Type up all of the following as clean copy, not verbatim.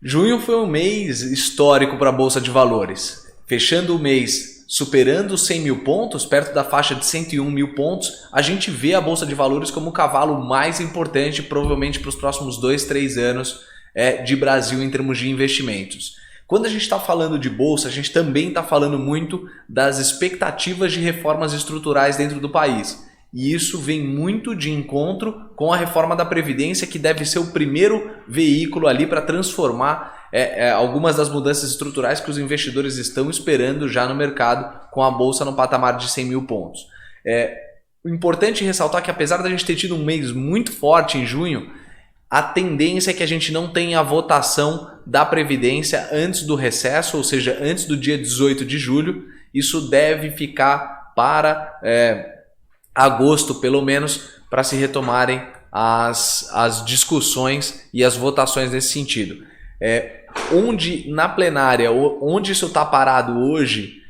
Junho foi um mês histórico para a Bolsa de Valores, fechando o mês superando os 100 mil pontos, perto da faixa de 101 mil pontos. A gente vê a Bolsa de Valores como o cavalo mais importante, provavelmente para os próximos 2, 3 anos de Brasil em termos de investimentos. Quando a gente está falando de Bolsa, a gente também está falando muito das expectativas de reformas estruturais dentro do país. E isso vem muito de encontro com a reforma da Previdência, que deve ser o primeiro veículo ali para transformar algumas das mudanças estruturais que os investidores estão esperando já no mercado, com a Bolsa no patamar de 100 mil pontos. O importante é ressaltar que, apesar da gente ter tido um mês muito forte em junho, a tendência é que a gente não tenha a votação da Previdência antes do recesso, ou seja, antes do dia 18 de julho. Isso deve ficar para agosto, pelo menos, para se retomarem as discussões e as votações nesse sentido. Onde na plenária, onde isso está parado hoje,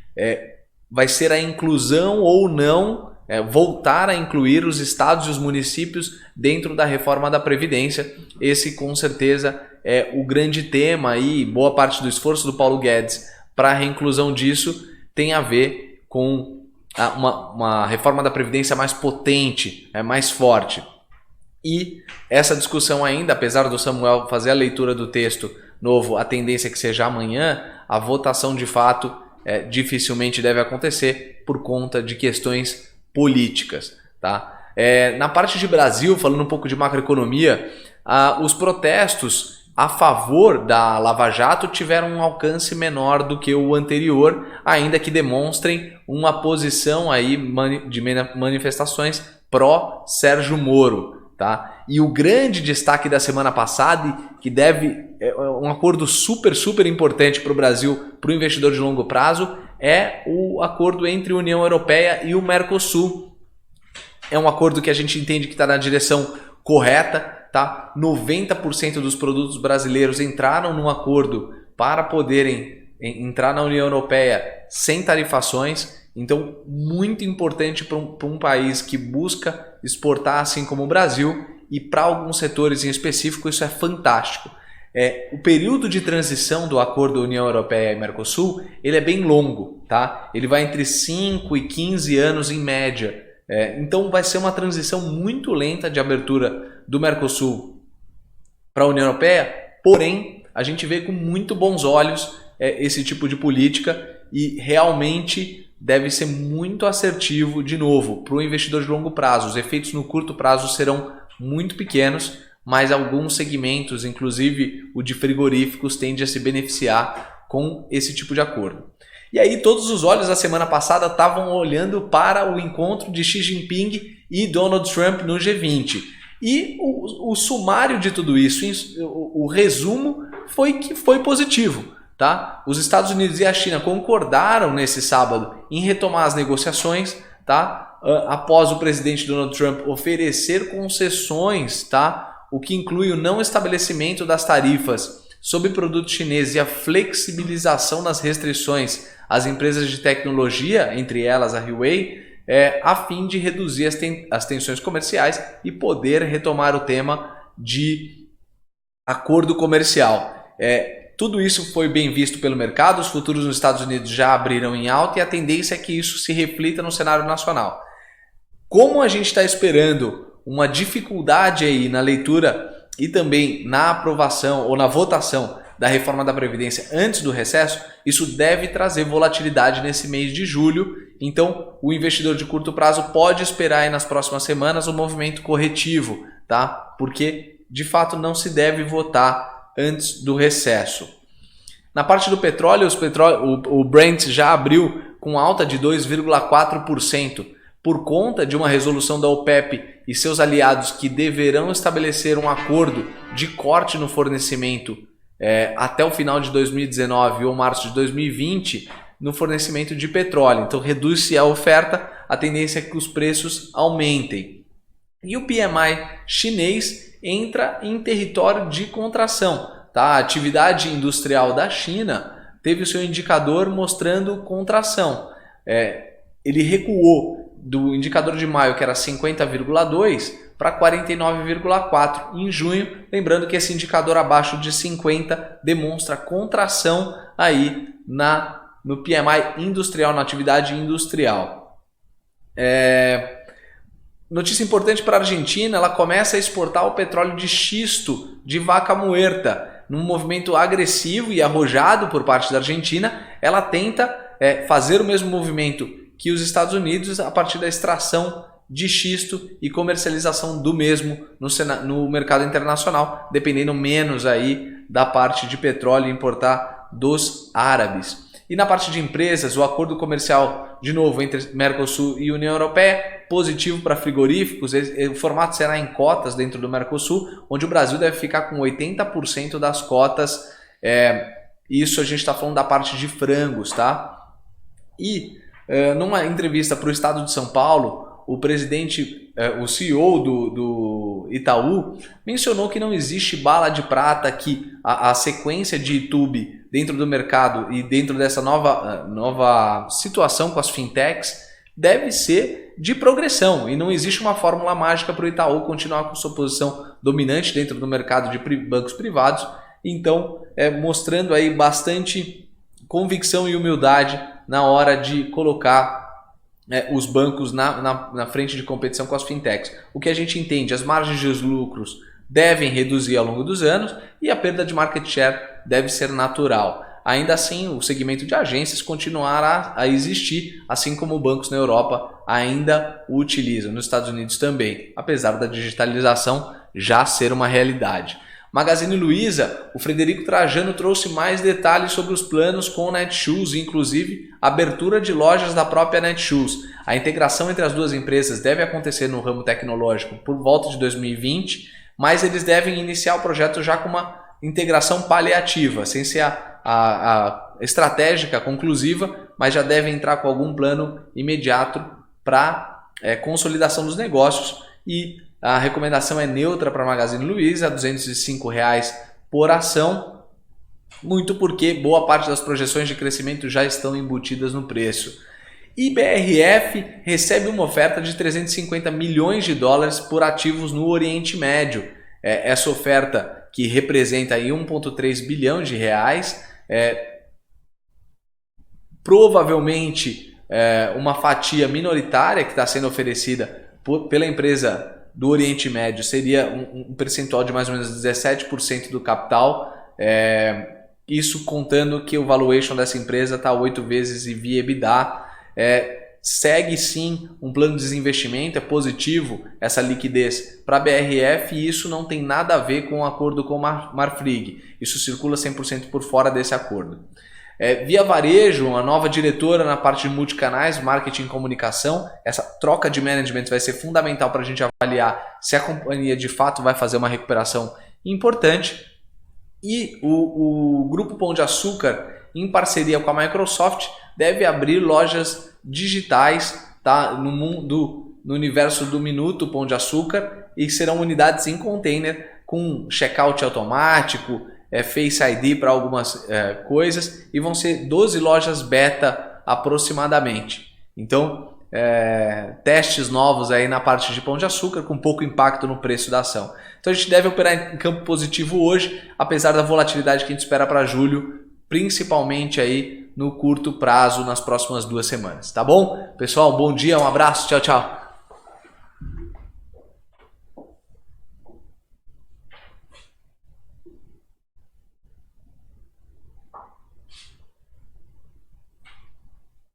vai ser a inclusão ou não, voltar a incluir os estados e os municípios dentro da reforma da Previdência. Esse com certeza é o grande tema e boa parte do esforço do Paulo Guedes para a reinclusão disso tem a ver com uma reforma da Previdência mais potente, mais forte. E essa discussão ainda, apesar do Samuel fazer a leitura do texto novo, a tendência é que seja amanhã, a votação de fato dificilmente deve acontecer por conta de questões políticas. Tá? Na parte de Brasil, falando um pouco de macroeconomia, os protestos a favor da Lava Jato tiveram um alcance menor do que o anterior, ainda que demonstrem uma posição aí de manifestações pró-Sérgio Moro. Tá? E o grande destaque da semana passada, que um acordo super importante para o Brasil, para o investidor de longo prazo, é o acordo entre a União Europeia e o Mercosul. É um acordo que a gente entende que está na direção correta. Tá? 90% dos produtos brasileiros entraram num acordo para poderem entrar na União Europeia sem tarifações. Então, muito importante para um país que busca exportar assim como o Brasil, e para alguns setores em específico isso é fantástico. O período de transição do acordo União Europeia e Mercosul ele é bem longo. Tá? Ele vai entre 5 e 15 anos em média. Então vai ser uma transição muito lenta de abertura do Mercosul para a União Europeia, porém a gente vê com muito bons olhos esse tipo de política e realmente deve ser muito assertivo de novo para o investidor de longo prazo. Os efeitos no curto prazo serão muito pequenos, mas alguns segmentos, inclusive o de frigoríficos, tende a se beneficiar com esse tipo de acordo. E aí todos os olhos da semana passada estavam olhando para o encontro de Xi Jinping e Donald Trump no G20. E o sumário de tudo isso, o resumo foi que foi positivo. Tá? Os Estados Unidos e a China concordaram nesse sábado em retomar as negociações, tá? Após o presidente Donald Trump oferecer concessões, tá? O que inclui o não estabelecimento das tarifas sobre produtos chineses e a flexibilização das restrições às empresas de tecnologia, entre elas a Huawei, a fim de reduzir as tensões comerciais e poder retomar o tema de acordo comercial. Tudo isso foi bem visto pelo mercado, os futuros nos Estados Unidos já abriram em alta e a tendência é que isso se reflita no cenário nacional. Como a gente está esperando uma dificuldade aí na leitura e também na aprovação ou na votação da reforma da Previdência antes do recesso, isso deve trazer volatilidade nesse mês de julho. Então, o investidor de curto prazo pode esperar aí nas próximas semanas um movimento corretivo, tá? Porque, de fato, não se deve votar antes do recesso. Na parte do petróleo, o Brent já abriu com alta de 2,4%, por conta de uma resolução da OPEP e seus aliados que deverão estabelecer um acordo de corte no fornecimento até o final de 2019 ou março de 2020 no fornecimento de petróleo. Então reduz-se a oferta, a tendência é que os preços aumentem. E o PMI chinês entra em território de contração. Tá? A atividade industrial da China teve o seu indicador mostrando contração. Ele recuou do indicador de maio, que era 50,2, para 49,4 em junho. Lembrando que esse indicador abaixo de 50 demonstra contração aí no PMI industrial, na atividade industrial. Notícia importante para a Argentina, ela começa a exportar o petróleo de xisto de Vaca Muerta. Num movimento agressivo e arrojado por parte da Argentina, ela tenta fazer o mesmo movimento que os Estados Unidos a partir da extração de xisto e comercialização do mesmo no mercado internacional, dependendo menos aí da parte de petróleo importar dos árabes. E na parte de empresas, o acordo comercial, de novo, entre Mercosul e União Europeia, positivo para frigoríficos. O formato será em cotas dentro do Mercosul, onde o Brasil deve ficar com 80% das cotas. Isso a gente está falando da parte de frangos, tá? E numa entrevista para o Estado de São Paulo, o CEO do Itaú mencionou que não existe bala de prata, que a sequência de YouTube dentro do mercado e dentro dessa nova situação com as fintechs deve ser de progressão, e não existe uma fórmula mágica para o Itaú continuar com sua posição dominante dentro do mercado de bancos privados. Então, mostrando aí bastante convicção e humildade na hora de colocar os bancos na frente de competição com as fintechs. O que a gente entende, as margens de lucros devem reduzir ao longo dos anos e a perda de market share deve ser natural. Ainda assim, o segmento de agências continuará a existir, assim como bancos na Europa ainda o utilizam, nos Estados Unidos também, apesar da digitalização já ser uma realidade. Magazine Luiza, o Frederico Trajano trouxe mais detalhes sobre os planos com Netshoes, inclusive abertura de lojas da própria Netshoes. A integração entre as duas empresas deve acontecer no ramo tecnológico por volta de 2020, mas eles devem iniciar o projeto já com uma integração paliativa, sem ser a estratégica conclusiva, mas já devem entrar com algum plano imediato para consolidação dos negócios. E a recomendação é neutra para a Magazine Luiza, R$ 205 por ação, muito porque boa parte das projeções de crescimento já estão embutidas no preço. IBRF recebe uma oferta de 350 milhões de dólares por ativos no Oriente Médio. Essa oferta, que representa aí 1,3 bilhão de reais, provavelmente uma fatia minoritária que está sendo oferecida pela empresa do Oriente Médio, seria um percentual de mais ou menos 17% do capital, isso contando que o valuation dessa empresa está 8 vezes EV/EBITDA. Segue sim um plano de desinvestimento, é positivo essa liquidez para a BRF, e isso não tem nada a ver com o acordo com a Marfrig, isso circula 100% por fora desse acordo. Via Varejo, a nova diretora na parte de multicanais, marketing e comunicação. Essa troca de management vai ser fundamental para a gente avaliar se a companhia de fato vai fazer uma recuperação importante. E o Grupo Pão de Açúcar, em parceria com a Microsoft, deve abrir lojas digitais, tá, no universo do Minuto Pão de Açúcar, e serão unidades em container com checkout automático, Face ID para algumas coisas, e vão ser 12 lojas beta aproximadamente. Então, testes novos aí na parte de Pão de Açúcar, com pouco impacto no preço da ação. Então a gente deve operar em campo positivo hoje, apesar da volatilidade que a gente espera para julho, principalmente aí no curto prazo, nas próximas 2 semanas. Tá bom? Pessoal, bom dia, um abraço, tchau, tchau.